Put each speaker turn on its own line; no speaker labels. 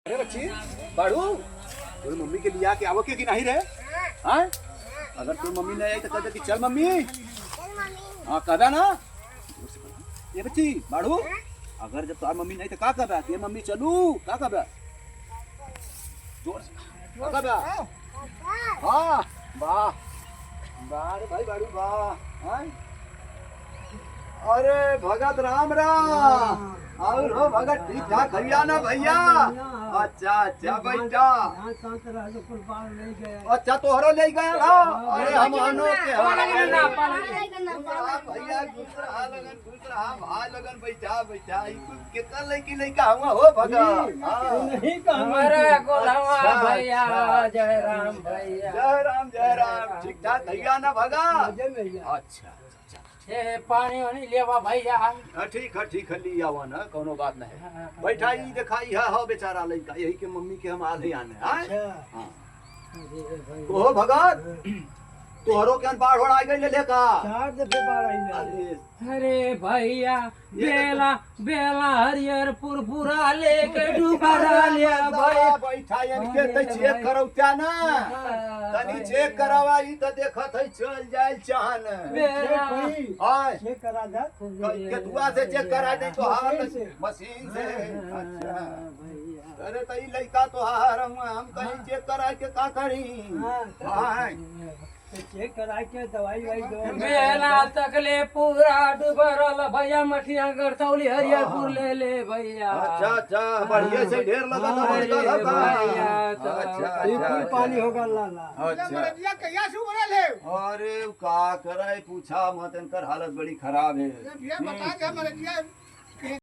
अरे बच्ची बाड़ू तेरी मम्मी के लिए आके आवो के कि नहीं रे? हाँ अगर तू मम्मी नहीं आई तो कह दे कि चल मम्मी। हाँ कहदा ना ये बच्ची बाड़ू अगर जब तुम्हारी मम्मी नहीं तो का कहबा ये मम्मी चलू का कहबा जोर से का कहबा? हाँ वाह वाह रे भाई बाड़ू वाह। हाँ अरे भगत राम राम और हो भगत ठीक ठाक भैया ना भैया? अच्छा अच्छा बेटा अच्छा तोहरो ले गया ना? अरे हम अनो के भैया दूसरा भाई लगन बैठा बैठा कितना लड़की लड़का हुआ हो भगत?
हमारा गोलवा भैया जय राम भैया
जय राम ठीक ठाक भैया ना भगत? अच्छा
ये पानी वानी लेवा भैया।
ठीक है ली आवा ना कोनो बात नहीं बैठाई दिखाई है हो बेचारा लड़का यही के मम्मी के हम आधे आने। हाँ तो भगत तोहरो के बाढ़ आ गई लेका?
4 दफे बाढ़ आई।
अरे भैया बेला बेला हरियर पुरपुरा लेके डूबा लिया भैया।
बैठा इनके त चेक करौत्या ना तनी चेक करावाई त देखत है चल जाए चाहन। हां
चेक करा दा
के दुआ से चेक करा दे तो हाल मशीन से। अच्छा अरे तई लइका तो हार हम कहीं चेक करा के का करी? हां
चेक करा के दवाई वाई दो।
बेला तकले पूरा डूबरल भैया मठिया गरतौली हरियरपुर ले ले भैया।
अच्छा बढ़िया से ढेर लगा था
भैया।
अच्छा पानी होगा लाला।
अच्छा
कहिया से उबरल है?
अरे का करे पूछा मत इनकर हालत बड़ी खराब है।
भैया बता दे हमारे